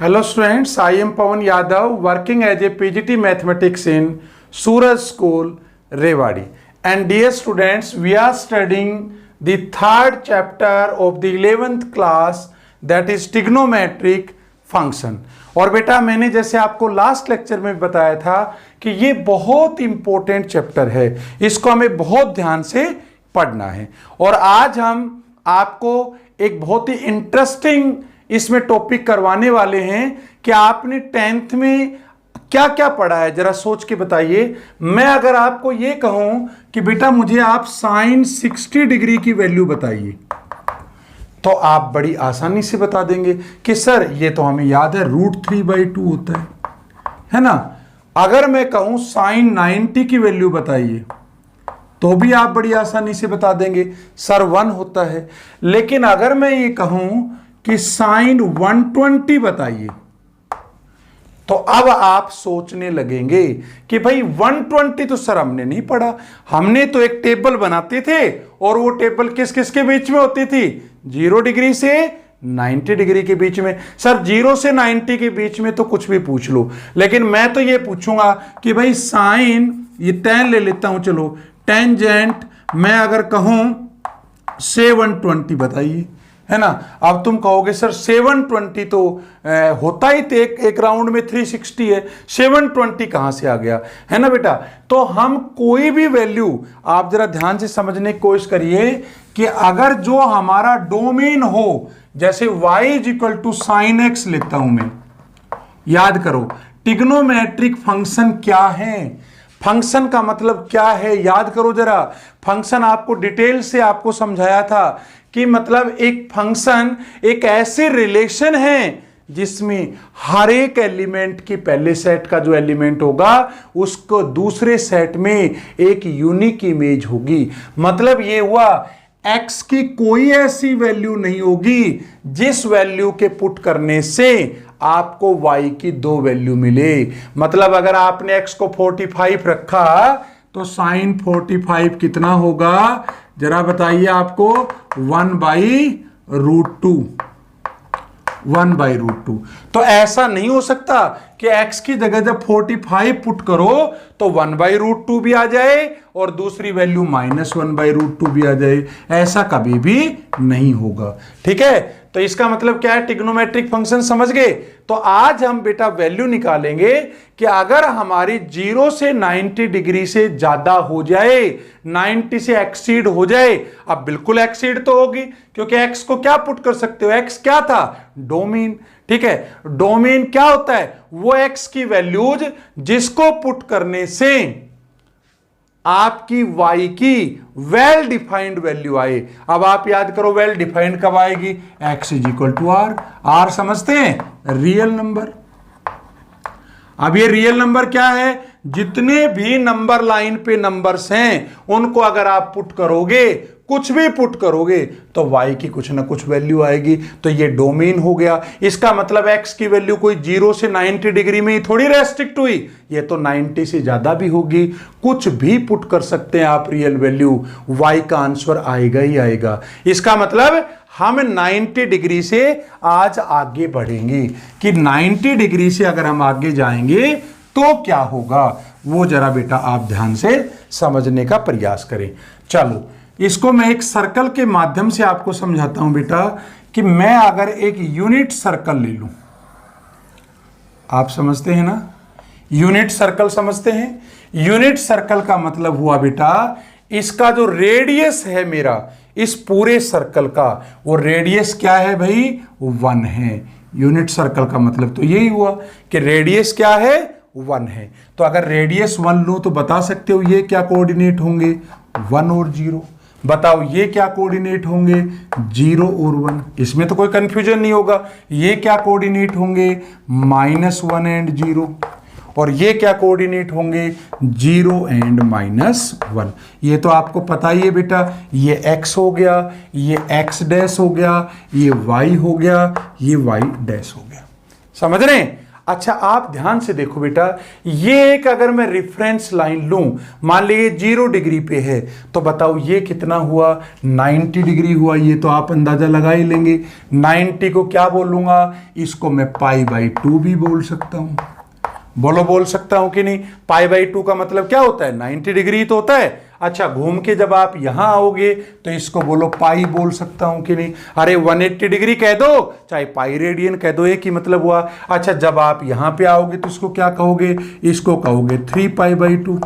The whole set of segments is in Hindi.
Hello students, I am Pawan Yadav working as a PGT Mathematics in Suraj School, Rewari. And dear students, we are studying the third chapter of the 11th class, that is trigonometric function. और बेटा मैंने जैसे आपको लास्ट लेक्चर में बताया था कि ये बहुत इंपॉर्टेंट चैप्टर है, इसको हमें बहुत ध्यान से पढ़ना है। और आज हम आपको एक बहुत ही इंटरेस्टिंग इसमें टॉपिक करवाने वाले हैं कि आपने 10th में क्या क्या पढ़ा है, जरा सोच के बताइए। मैं अगर आपको ये कहूं कि बेटा मुझे आप साइन 60 डिग्री की वैल्यू बताइए, तो आप बड़ी आसानी से बता देंगे कि सर ये तो हमें याद है √3/2 होता है ना। अगर मैं कहूं साइन 90 की वैल्यू बताइए तो भी आप बड़ी आसानी से बता देंगे सर 1 होता है। लेकिन अगर मैं ये कहूं कि साइन 120 बताइए, तो अब आप सोचने लगेंगे कि भाई 120 तो सर हमने नहीं पढ़ा, हमने तो एक टेबल बनाते थे और वो टेबल किस किस के बीच में होती थी, 0 डिग्री से 90 डिग्री के बीच में। सर 0 से 90 के बीच में तो कुछ भी पूछ लो, लेकिन मैं तो ये पूछूंगा कि भाई साइन, ये tan ले लेता हूं, चलो टेंजेंट मैं अगर कहूं 720 बताइए, है ना। अब तुम कहोगे सर 720 तो होता ही तो एक राउंड में 360 है, 720 कहां से आ गया, है ना बेटा। तो हम कोई भी वैल्यू, आप जरा ध्यान से समझने की कोशिश करिए कि अगर जो हमारा डोमेन हो, जैसे y = sin x लेता हूं मैं, याद करो ट्रिग्नोमेट्रिक फंक्शन क्या है, फंक्शन का मतलब क्या है, याद करो जरा। फंक्शन आपको डिटेल से आपको समझाया था कि मतलब एक फंक्शन एक ऐसे रिलेशन है जिसमें हर एक एलिमेंट की पहले सेट का जो एलिमेंट होगा उसको दूसरे सेट में एक यूनिक इमेज होगी। मतलब ये हुआ x की कोई ऐसी वैल्यू नहीं होगी जिस वैल्यू के पुट करने से आपको y की 2 वैल्यू मिले। मतलब अगर आपने x को 45 रखा तो साइन 45 कितना होगा, जरा बताइए आपको, 1/√2। तो ऐसा नहीं हो सकता कि x की जगह जब 45 पुट करो तो 1/√2 भी आ जाए और दूसरी वैल्यू -1/√2 भी आ जाए, ऐसा कभी भी नहीं होगा। ठीक है, तो इसका मतलब क्या है, ट्रिग्नोमेट्रिक फंक्शन समझ गए। तो आज हम बेटा वैल्यू निकालेंगे कि अगर हमारी 0 से 90 डिग्री से ज्यादा हो जाए, 90 से एक्सीड हो जाए, अब बिल्कुल एक्सीड तो होगी क्योंकि x को क्या पुट कर सकते हो, x क्या था, डोमेन। ठीक है, डोमेन क्या होता है, वो x की वैल्यूज जिसको पुट करने से आपकी y की वेल डिफाइंड वैल्यू आए। अब आप याद करो वेल डिफाइंड कब आएगी, x = r। r समझते हैं, रियल नंबर। अब ये रियल नंबर क्या है, जितने भी नंबर लाइन पे नंबर्स हैं उनको अगर आप पुट करोगे, कुछ भी पुट करोगे तो y की कुछ ना कुछ वैल्यू आएगी। तो ये डोमेन हो गया। इसका मतलब x की वैल्यू कोई 0 से 90 डिग्री में ही थोड़ी रेस्ट्रिक्ट हुई, ये तो 90 से ज्यादा भी होगी। कुछ भी पुट कर सकते हैं आप रियल वैल्यू, y का आंसर आएगा ही आएगा। इसका मतलब हम 90 डिग्री से आज आगे बढ़ेंगे कि 90 डिग्री से अगर हम आगे जाएंगे तो क्या होगा, वो जरा बेटा आप ध्यान से समझने का प्रयास करें। चलो इसको मैं एक सर्कल के माध्यम से आपको समझाता हूं बेटा कि मैं अगर एक यूनिट सर्कल ले लूं, आप समझते हैं ना, यूनिट सर्कल समझते हैं। यूनिट सर्कल का मतलब हुआ बेटा इसका जो रेडियस है मेरा इस पूरे सर्कल का, वो रेडियस क्या है भाई, 1 है। यूनिट सर्कल का मतलब तो यही हुआ कि रेडियस क्या है, 1 है। तो अगर रेडियस 1 लो तो बता सकते हो ये क्या कोऑर्डिनेट होंगे, 1 और 0। बताओ ये क्या कोऑर्डिनेट होंगे, 0 और 1। इसमें तो कोई कंफ्यूजन नहीं होगा। ये क्या कोऑर्डिनेट होंगे, -1 एंड 0। और ये क्या कोऑर्डिनेट होंगे, 0 एंड -1। ये तो आपको पता ही है बेटा, ये x हो गया, ये x' हो गया, ये y हो गया, ये y' हो गया। समझ रहे हैं। अच्छा आप ध्यान से देखो बेटा, ये एक अगर मैं रेफरेंस लाइन लूं, मान लीजिए 0 डिग्री पे है, तो बताओ ये कितना हुआ, 90 डिग्री हुआ। ये तो आप अंदाजा लगा ही लेंगे। 90 को क्या बोलूंगा, इसको मैं π/2 भी बोल सकता हूं। बोल सकता हूं कि नहीं। π/2 का मतलब क्या होता है, 90 डिग्री तो होता है। अच्छा घूम के जब आप यहां आओगे तो इसको बोलो पाई बोल सकता हूं कि नहीं। अरे 180 डिग्री कह दो, चाहे पाई रेडियन कह दो, एक ही मतलब हुआ। अच्छा जब आप यहां पे आओगे तो इसको क्या कहोगे, इसको कहोगे 3π/2।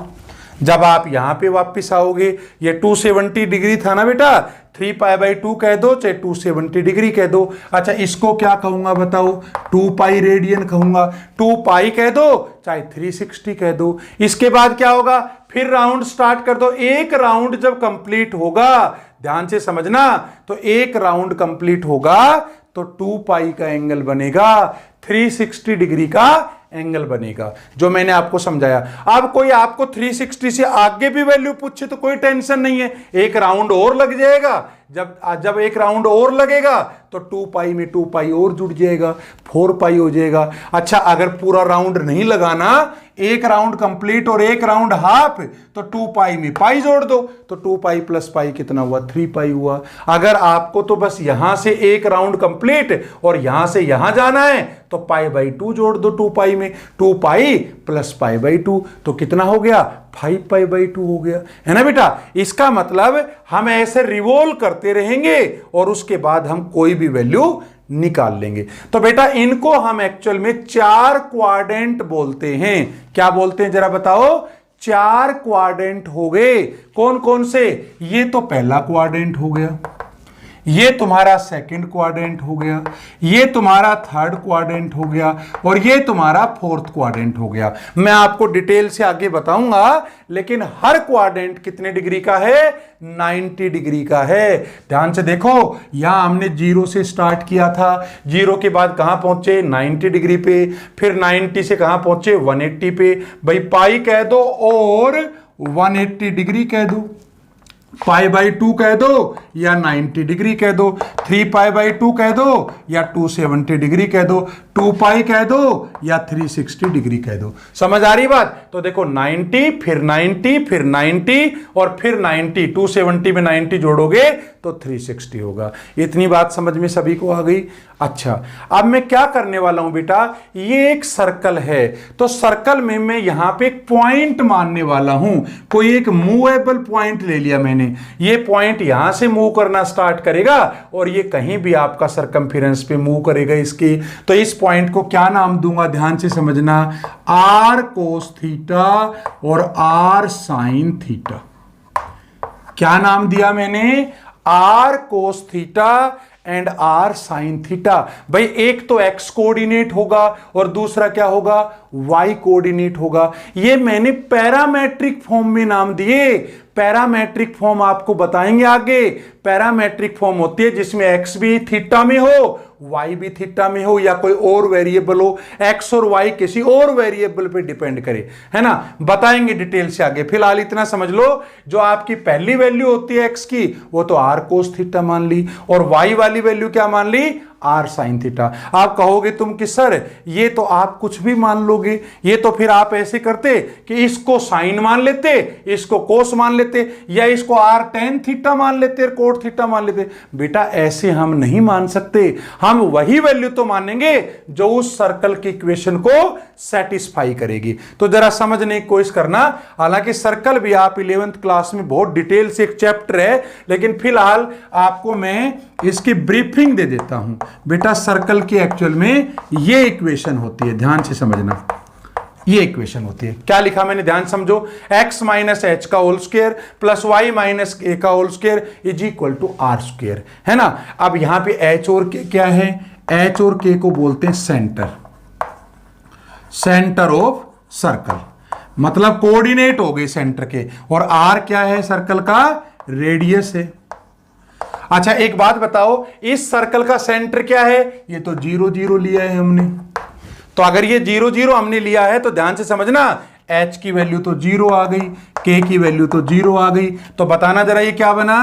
जब आप यहां पे वापस आओगे, ये 270 डिग्री था ना बेटा, 3π/2 कह दो चाहे 270 डिग्री कह दो। अच्छा इसको क्या कहूंगा बताओ, 2π रेडियन कहूंगा। 2π कह दो चाहे 360 कह दो। इसके बाद क्या होगा, फिर राउंड स्टार्ट कर दो। एक राउंड जब कंप्लीट होगा, ध्यान से समझना, तो एक राउंड कंप्लीट होगा तो 2π का एंगल बनेगा, 360 डिग्री का एंगल बनेगा, जो मैंने आपको समझाया। अब कोई आपको 360 से आगे भी वैल्यू पूछे तो कोई टेंशन नहीं है, एक राउंड और लग जाएगा। जब एक राउंड और लगेगा तो 2π में 2π और जुड़ जाएगा, 4π हो जाएगा। अच्छा अगर पूरा राउंड नहीं लगाना, एक राउंड कंप्लीट और एक राउंड हाफ, तो 2π में पाई जोड़ दो, तो 2π + π कितना हुआ, 3π हुआ। अगर आपको तो बस यहां से एक राउंड कंप्लीट और यहां से यहां जाना है तो π/2 जोड़ दो 2π में, 2π + π/2 तो कितना हो गया, 5π/2 हो गया, है ना बेटा। इसका मतलब हम ऐसे रिवॉल्व करते रहेंगे और उसके बाद हम कोई भी वैल्यू निकाल लेंगे। तो बेटा इनको हम एक्चुअल में 4 क्वाड्रेंट बोलते हैं। क्या बोलते हैं जरा बताओ, 4 क्वाड्रेंट हो गए। कौन कौन से, ये तो पहला क्वाड्रेंट हो गया, ये तुम्हारा सेकंड क्वाड्रेंट हो गया, ये तुम्हारा थर्ड क्वाड्रेंट हो गया और ये तुम्हारा फोर्थ क्वाड्रेंट हो गया। मैं आपको डिटेल से आगे बताऊंगा, लेकिन हर क्वाड्रेंट कितने डिग्री का है, 90 डिग्री का है। ध्यान से देखो, यहां हमने 0 से स्टार्ट किया था, 0 के बाद कहां पहुंचे, 90 डिग्री पे, फिर 90 से कहां पहुंचे, 180 पे। भाई पाई कह दो और 180 डिग्री कह दो, π/2 कह दो या 90 डिग्री कह दो, 3π/2 कह दो या 270 डिग्री कह दो, 2π कह दो या 360 डिग्री कह दो। समझ आ रही बात। तो देखो 90 फिर 90 फिर 90 और फिर 90, 270 में 90 जोड़ोगे तो 360 होगा। इतनी बात समझ में सभी को आ गई। अच्छा अब मैं क्या करने वाला हूं बेटा, ये एक सर्कल है, तो सर्कल में मैं यहां पे एक पॉइंट मानने वाला हूं। कोई एक मूवेबल पॉइंट ले लिया मैंने, ये पॉइंट यहां से मूव करना स्टार्ट करेगा और ये कहीं भी आपका सरकमफेरेंस पे मूव करेगा इसकी। तो इस पॉइंट को क्या नाम दूंगा, ध्यान से समझना, r cos थीटा और r sin थीटा। क्या नाम दिया मैंने, r cos theta and r sin theta. भाई एक तो x कोऑर्डिनेट होगा और दूसरा क्या होगा, y कोऑर्डिनेट होगा। ये मैंने पैरामेट्रिक फॉर्म में नाम दिए। पैरामेट्रिक फॉर्म आपको बताएंगे आगे। पैरामेट्रिक फॉर्म होती है जिसमें x भी थीटा में हो, y भी थीटा में हो, या कोई और वेरिएबल हो, x और y किसी और वेरिएबल पे डिपेंड करे, है ना। बताएंगे डिटेल से आगे। फिलहाल इतना समझ लो, जो आपकी पहली वैल्यू होती है x की, वो तो r cos थीटा मान ली, और y वाली वैल्यू क्या मान ली, r sin थीटा। आप कहोगे तुम कि सर ये तो आप कुछ भी मान लोगे, ये तो फिर आप ऐसे करते कि इसको साइन मान लेते, इसको कोस मान लेते, या इसको r tan थीटा मान लेते, कोट थीटा मान लेते। बेटा ऐसे हम नहीं मान सकते, हम वही वैल्यू तो मानेंगे जो उस सर्कल की इक्वेशन को सेटिस्फाई करेगी। तो जरा समझने की कोशिश करना। हालांकि सर्कल भी आप 11th क्लास में बहुत डिटेल से एक चैप्टर है, लेकिन फिलहाल आपको मैं इसकी ब्रीफिंग दे देता हूं। बेटा सर्कल की एक्चुअल में ये इक्वेशन होती है, ध्यान से समझना। ये इक्वेशन होती है, क्या लिखा मैंने, ध्यान समझो, x माइनस एच का whole square plus Y minus A का whole square is equal to R square, है ना। अब यहां पे h और k क्या है, h और k को बोलते हैं सेंटर, सेंटर ऑफ सर्कल, मतलब कोऑर्डिनेट हो गए सेंटर के, और r क्या है, सर्कल का रेडियस है। अच्छा एक बात बताओ, इस सर्कल का सेंटर क्या है, ये तो 0 0 लिया है हमने। तो अगर ये 0 0 हमने लिया है तो ध्यान से समझना, h की वैल्यू तो 0 आ गई, k की वैल्यू तो 0 आ गई। तो बताना जरा ये क्या बना,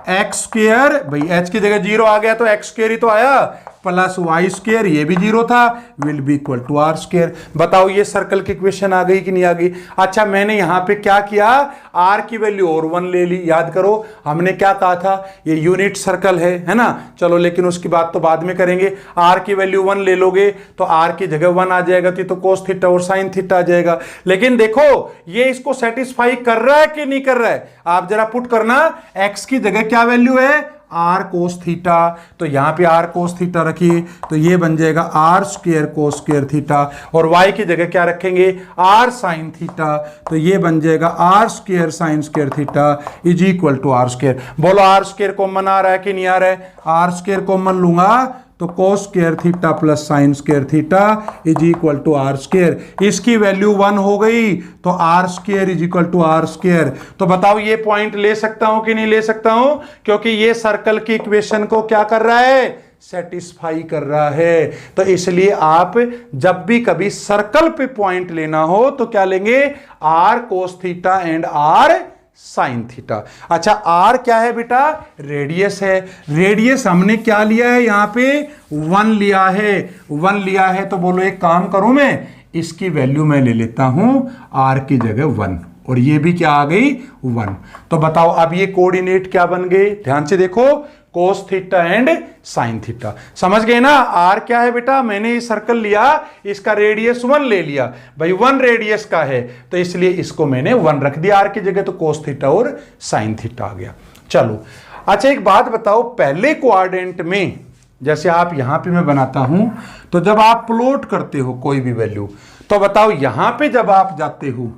एक्स स्क्वायर, भाई एच की जगह 0 आ गया तो एक्स स्क्वायर ही तो आया, प्लस वाई स्क्वायर, ये भी 0 था, will be equal to R square. बताओ ये सर्कल की इक्वेशन आ गई कि नहीं आ गई? अच्छा मैंने यहां पे क्या किया, आर की वैल्यू और 1 ले ली। याद करो हमने क्या कहा था, ये यूनिट सर्कल है ना। चलो लेकिन उसकी बात तो बाद में करेंगे। आर की वैल्यू 1 ले लोगे तो आर की जगह 1 आ जाएगा, तो कोस थीटा और साइन थीटा आ जाएगा। लेकिन देखो ये इसको सेटिस्फाई कर रहा है कि नहीं कर रहा है, आप जरा पुट करना। एक्स की जगह क्या वैल्यू है, आर कोस थीटा, तो यहां पे आर कोस थीटा रखिए तो ये बन जाएगा R square cos square theta, और वाई की जगह क्या रखेंगे, आर साइन थीटा, तो ये बन जाएगा R square sine square theta is equal to R square. बोलो आर स्क्वायर कॉमन आ रहा है कि नहीं आ रहा है? आर स्क्वायर कॉमन लूंगा तो cos square theta plus sine square theta is equal to R square. इसकी वैल्यू 1 हो गई तो R square is equal to R square. तो बताओ ये पॉइंट ले सकता हूं कि नहीं ले सकता हूं, क्योंकि ये सर्कल की इक्वेशन को क्या कर रहा है, सेटिस्फाई कर रहा है। तो इसलिए आप जब भी कभी सर्कल पे पॉइंट लेना हो तो क्या लेंगे, R cos theta and R sine theta. अच्छा आर क्या है बेटा, रेडियस है। रेडियस हमने क्या लिया है, यहां पे 1 लिया है, 1 लिया है। तो बोलो एक काम करूं, मैं इसकी वैल्यू मैं ले लेता हूं आर की जगह 1, और ये भी क्या आ गई 1। तो बताओ अब ये कोऑर्डिनेट क्या बन गए, ध्यान से देखो, कोस थीटा एंड साइन थीटा। समझ गए ना? आर क्या है बेटा, मैंने ये सर्कल लिया, इसका रेडियस 1 ले लिया, भाई 1 रेडियस का है तो इसलिए इसको मैंने 1 रख दिया आर की जगह, तो कोस थीटा और साइन थीटा आ गया। चलो अच्छा एक बात बताओ, पहले क्वाड्रेंट में जैसे आप यहां पे मैं बनाता हूं, तो जब आप प्लॉट करते हो कोई भी वैल्यू, तो बताओ यहां पे जब आप जाते हो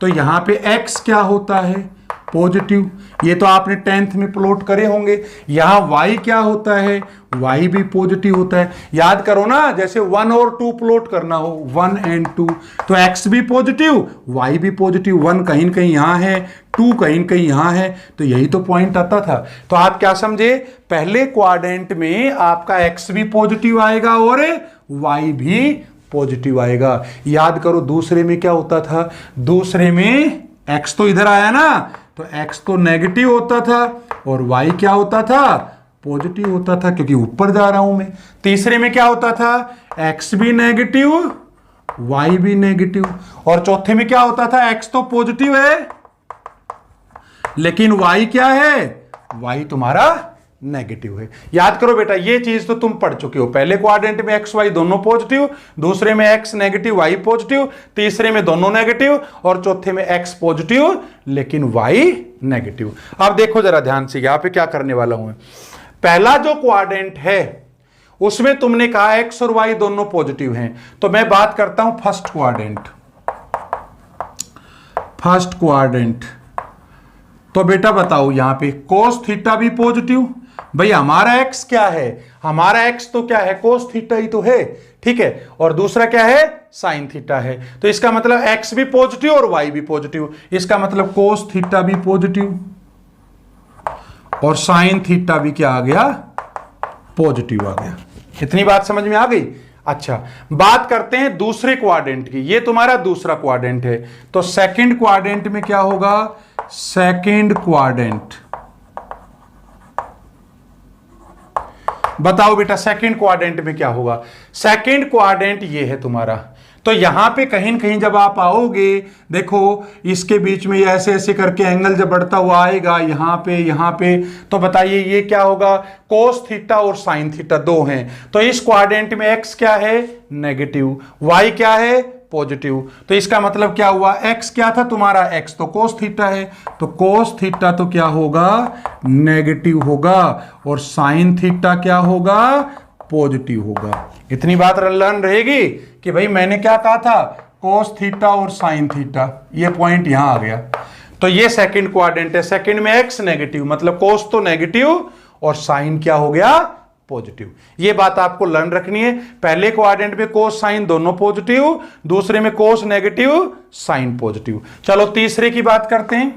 तो यहां पे x क्या होता है, पॉजिटिव, ये तो आपने 10th में प्लॉट करे होंगे। यहां y क्या होता है, y भी पॉजिटिव होता है। याद करो ना, जैसे 1 और 2 प्लॉट करना हो, 1 एंड 2, तो x भी पॉजिटिव y भी पॉजिटिव, 1 कहीं न कहीं यहां है, 2 कहीं न कहीं यहां है, तो यही तो पॉइंट आता था। तो आप क्या समझे, पहले क्वाड्रेंट में आपका x भी पॉजिटिव आएगा और y भी पॉजिटिव आएगा। याद करो दूसरे में क्या होता था, दूसरे में x तो इधर आया ना, तो x तो नेगेटिव होता था और y क्या होता था, पॉजिटिव होता था, क्योंकि ऊपर जा रहा हूं मैं। तीसरे में क्या होता था, x भी नेगेटिव y भी नेगेटिव, और चौथे में क्या होता था, x तो पॉजिटिव है लेकिन y क्या है, y तुम्हारा नेगेटिव है। याद करो बेटा ये चीज तो तुम पढ़ चुके हो, पहले क्वाड्रेंट में एक्स वाई दोनों पॉजिटिव, दूसरे में एक्स नेगेटिव वाई पॉजिटिव, तीसरे में दोनों नेगेटिव, और चौथे में एक्स पॉजिटिव लेकिन वाई नेगेटिव। अब देखो जरा ध्यान से, यहां पे क्या करने वाला हूं। पहला जो क्वाड्रेंट है उसमें तुमने कहा एक्स और वाई दोनों पॉजिटिव हैं, तो मैं बात करता हूं फर्स्ट क्वाड्रेंट। फर्स्ट क्वाड्रेंट तो बेटा बताओ यहां पे कोस थीटा भी पॉजिटिव, भाई हमारा x क्या है, हमारा x तो क्या है, कोस थीटा ही तो है, ठीक है, और दूसरा क्या है, साइन थीटा है। तो इसका मतलब x भी पॉजिटिव और y भी पॉजिटिव, इसका मतलब कोस थीटा भी पॉजिटिव और साइन थीटा भी क्या आ गया, पॉजिटिव आ गया। इतनी बात समझ में आ गई? अच्छा बात करते हैं दूसरे क्वाड्रेंट की, ये तुम्हारा दूसरा क्वाड्रेंट है, तो सेकंड क्वाड्रेंट में क्या होगा, सेकंड क्वाड्रेंट बताओ बेटा, सेकंड क्वाड्रेंट में क्या होगा। सेकंड क्वाड्रेंट ये है तुम्हारा, तो यहां पे कहीं न कहीं जब आप आओगे, देखो इसके बीच में ऐसे ऐसे करके एंगल जब बढ़ता हुआ आएगा यहां पे, तो बताइए ये क्या होगा, कोस थीटा और साइन थीटा दो हैं, तो इस क्वाड्रेंट में x क्या है, नेगेटिव, y क्या है, पॉजिटिव, तो इसका मतलब क्या हुआ, x क्या था तुम्हारा, x तो कोस थीटा है, तो कोस थीटा तो क्या होगा, नेगेटिव होगा, और साइन थीटा क्या होगा, पॉजिटिव होगा। इतनी बात लर्न रहेगी कि भाई मैंने क्या कहा था, कोस थीटा और साइन थीटा, ये पॉइंट यहां आ गया। तो ये सेकंड क्वाड्रेंट है, सेकंड में x नेगेटिव, मतलब कोस तो नेगेटिव और साइन क्या हो गया, पॉजिटिव। ये बात आपको लर्न रखनी है। पहले क्वाड्रेंट में कोस साइन दोनों पॉजिटिव, दूसरे में कोस नेगेटिव साइन पॉजिटिव। चलो तीसरे की बात करते हैं,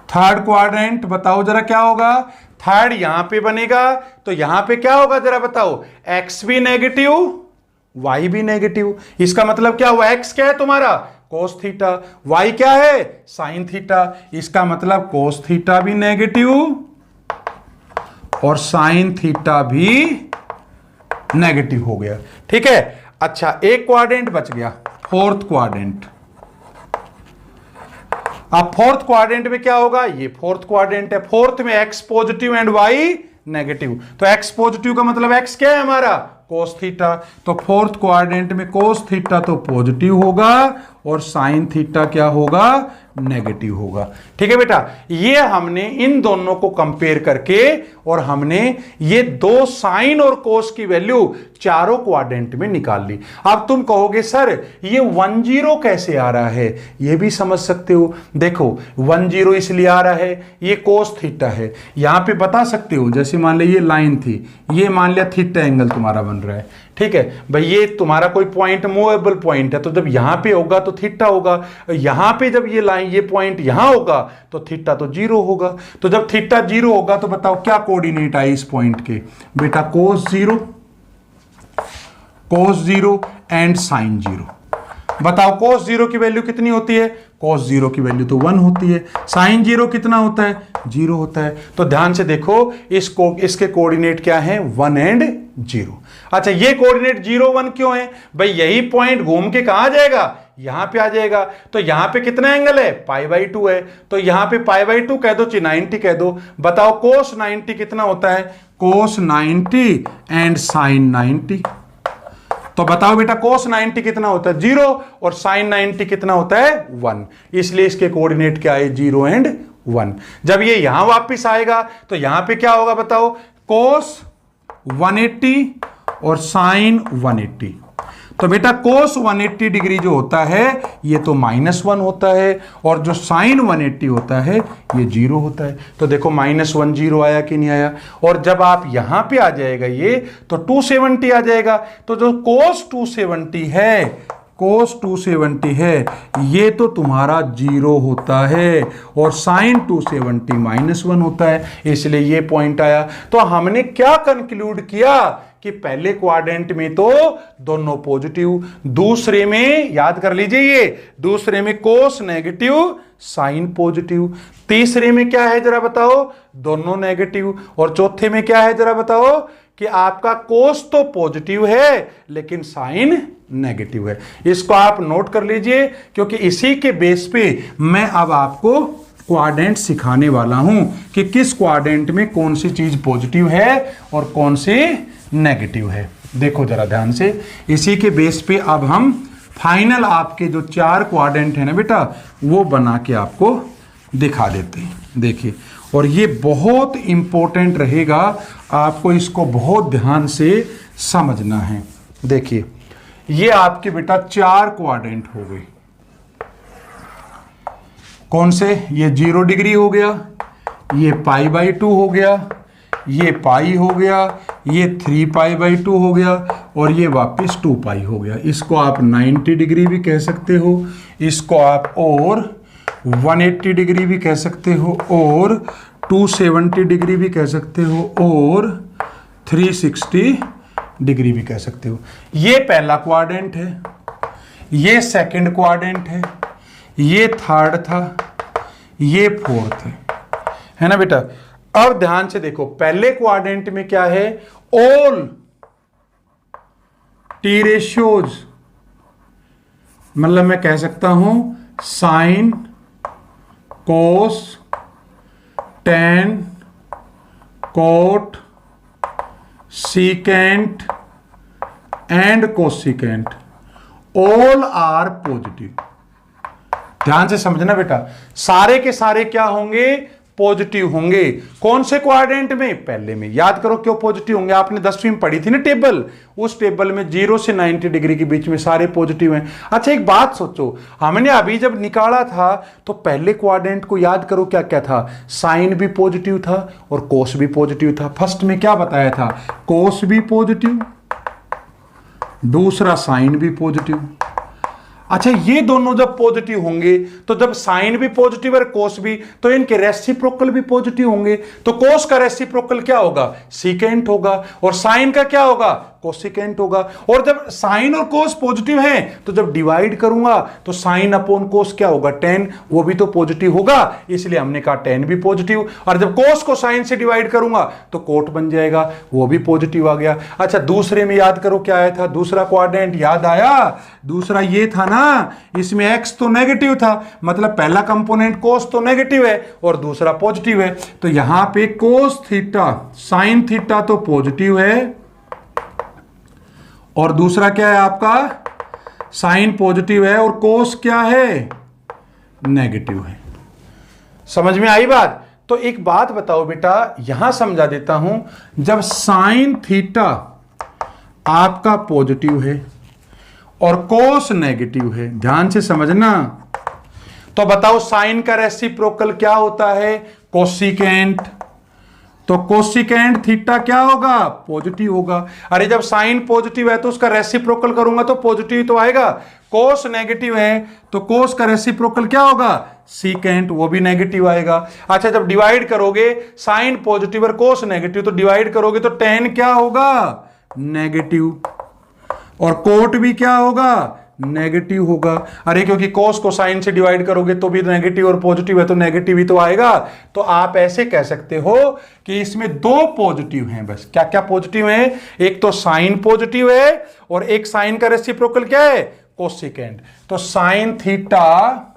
थर्ड क्वाड्रेंट बताओ जरा क्या होगा। थर्ड यहां पे बनेगा, तो यहां पे क्या होगा जरा बताओ, x भी नेगेटिव y भी नेगेटिव, इसका मतलब क्या हुआ, x क्या है तुम्हारा, कोस थीटा, y क्या है साइन थीटा, इसका मतलब कोस थीटा भी नेगेटिव और साइन थीटा भी नेगेटिव हो गया। ठीक है, अच्छा एक क्वाड्रेंट बच गया, फोर्थ क्वाड्रेंट। अब फोर्थ क्वाड्रेंट में क्या होगा, ये फोर्थ क्वाड्रेंट है, फोर्थ में x positive and y negative, तो x पॉजिटिव का मतलब x क्या है हमारा कोस थीटा, तो फोर्थ क्वाड्रेंट में कोस थीटा तो पॉजिटिव होगा और साइन थीटा क्या होगा नेगेटिव होगा। ठीक है बेटा, ये हमने इन दोनों को कंपेयर करके और हमने ये दो साइन और कोस की वैल्यू चारों क्वाड्रेंट में निकाल ली। अब तुम कहोगे सर ये 10 कैसे आ रहा है, ये भी समझ सकते हो। देखो 10 इसलिए आ रहा है, ये कोस थीटा है, यहां पे बता सकते हो, जैसे मान लो ये लाइन थी, ये मान लिया थीटा एंगल तुम्हारा बन रहा है। ठीक है भाई, ये तुम्हारा कोई पॉइंट मूवेबल पॉइंट है, तो जब यहां पे होगा तो थीटा होगा, यहां पे जब ये लाइन ये पॉइंट यहां होगा तो थीटा तो 0 होगा। तो जब थीटा 0 होगा तो बताओ क्या कोऑर्डिनेट आए इस पॉइंट के, बेटा कोस 0 एंड साइन 0। बताओ कोस 0 की वैल्यू कितनी होती है, कोस 0 की वैल्यू तो 1 होती है, साइन 0 कितना होता है 0 होता है। तो ध्यान से देखो इसके कोऑर्डिनेट क्या है 1 एंड 0। अच्छा ये कोऑर्डिनेट 0 1 क्यों है भाई, यही पॉइंट घूम के कहां जाएगा, यहां पे आ जाएगा, तो यहां पे कितना एंगल है π/2 है, तो यहां पे π/2 कह दो, 90 कह दो। बताओ कोस 90 कितना होता है, कोस 90 एंड साइन 90। तो बताओ बेटा कोस 90 कितना होता है 0 और साइन 90 कितना होता है 1, इसलिए इसके कोऑर्डिनेट क्या है 0 एंड 1। जब ये यहां वापस आएगा तो यहां पे क्या होगा बताओ, कोस 180 और साइन 180। तो बेटा कोस 180 डिग्री जो होता है ये तो -1 होता है और जो साइन 180 होता है ये 0 होता है। तो देखो -1 0 आया कि नहीं आया, और जब आप यहां पे आ जाएगा ये तो 270 आ जाएगा। तो जो कोस 270 है ये तो तुम्हारा 0 होता है और साइन 270 -1 होता है, इसलिए ये पॉइंट आया। तो हमने क्या कंक्लूड किया कि पहले क्वाड्रेंट में तो दोनों पॉजिटिव, दूसरे में याद कर लीजिए ये, दूसरे में कोस नेगेटिव साइन पॉजिटिव, तीसरे में क्या है जरा बताओ दोनों नेगेटिव, और चौथे में क्या है जरा बताओ कि आपका कोस तो पॉजिटिव है लेकिन साइन नेगेटिव है। इसको आप नोट कर लीजिए क्योंकि इसी के बेस पे मैं अब आपको क्वाड्रेंट सिखाने वाला हूं कि किस क्वाड्रेंट में कौन सी चीज पॉजिटिव है और कौन सी नेगेटिव है। देखो जरा ध्यान से, इसी के बेस पे अब हम फाइनल आपके जो 4 क्वाड्रेंट है ना बेटा वो बना के आपको दिखा देते हैं। देखिए, और ये बहुत इंपॉर्टेंट रहेगा, आपको इसको बहुत ध्यान से समझना है। देखिए ये आपके बेटा 4 क्वाड्रेंट हो गए, कौन से, ये 0 डिग्री हो गया, ये π/2 हो गया, ये पाई हो गया, ये 3π/2 हो गया और ये वापस 2π हो गया। इसको आप 90 डिग्री भी कह सकते हो, इसको आप और 180 डिग्री भी कह सकते हो और 270 डिग्री भी कह सकते हो और 360 डिग्री भी कह सकते हो। ये पहला क्वाड्रेंट है, ये सेकंड क्वाड्रेंट है, ये थर्ड था, ये फोर्थ है ना बेटा। अब ध्यान से देखो, पहले क्वाड्रेंट में क्या है, ऑल टी रेशियोज, मतलब मैं कह सकता हूं sine cos tan cot secant and cosecant all are positive. ध्यान से समझना बेटा, सारे के सारे क्या होंगे पॉजिटिव होंगे। कौन से क्वाड्रेंट में, पहले में। याद करो क्यों पॉजिटिव होंगे, आपने 10वीं में पढ़ी थी ना टेबल, उस टेबल में 0 से 90 डिग्री के बीच में सारे पॉजिटिव हैं। अच्छा एक बात सोचो, हमने अभी जब निकाला था तो पहले क्वाड्रेंट को याद करो क्या क्या था, साइन भी पॉजिटिव था और कोस भी पॉजिटिव था। फर्स्ट में क्या बताया था, कोस भी पॉजिटिव, दूसरा साइन भी पॉजिटिव। अच्छा ये दोनों जब पॉजिटिव होंगे तो जब साइन भी पॉजिटिव और कोस भी, तो इनके रेसिप्रोकल भी पॉजिटिव होंगे। तो कोस का रेसिप्रोकल क्या होगा, सीकेंट होगा, और साइन का क्या होगा, कोसिकेंट होगा। और जब साइन और कोस पॉजिटिव है तो जब डिवाइड करूंगा तो साइन अपॉन कोस क्या होगा, टेन, वो भी तो पॉजिटिव होगा, इसलिए हमने कहा टेन भी पॉजिटिव। और जब कोस को साइन से डिवाइड करूंगा तो कोट बन जाएगा, वो भी पॉजिटिव आ गया। अच्छा दूसरे में याद करो क्या आया था, दूसरा क्वाड्रेंट याद आया, दूसरा ये था ना, इसमें एक्स तो नेगेटिव था, मतलब पहला कंपोनेंट कोस तो नेगेटिव है और दूसरा पॉजिटिव है, तो यहां पे कोस थीटा साइन थीटा तो पॉजिटिव है और दूसरा क्या है आपका, साइन पॉजिटिव है और कोस क्या है, नेगेटिव है। समझ में आई बात? तो एक बात बताओ बेटा, यहां समझा देता हूं, जब साइन थीटा आपका पॉजिटिव है और कोस नेगेटिव है, ध्यान से समझना, तो बताओ साइन का रेसिप्रोकल क्या होता है, कोसिकेंट। तो कोसिकेंट थीटा क्या होगा, पॉजिटिव होगा। अरे जब साइन पॉजिटिव है तो उसका रेसिप्रोकल करूंगा तो पॉजिटिव तो आएगा, कोस नेगेटिव है तो कोस का रेसिप्रोकल क्या होगा, सीकेंट, वो भी नेगेटिव आएगा। अच्छा जब डिवाइड करोगे साइन पॉजिटिव और कोस नेगेटिव, तो डिवाइड करोगे तो टेन क्या होगा, नेगेटिव, और कोट भी क्या होगा, नेगेटिव होगा। अरे क्योंकि कोस को साइन से डिवाइड करोगे तो भी नेगेटिव और पॉजिटिव है तो नेगेटिव ही तो आएगा। तो आप ऐसे कह सकते हो कि इसमें दो पॉजिटिव हैं बस। क्या क्या पॉजिटिव हैं, एक तो साइन पॉजिटिव है और एक साइन का रेसिप्रोकल क्या है, कोसिकेंट। तो साइन थीटा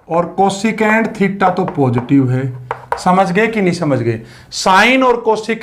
और कोसिकेंट थीटा तो पॉजिटिव है, समझ गए कि नहीं समझ गए, साइन और कोसिकेंट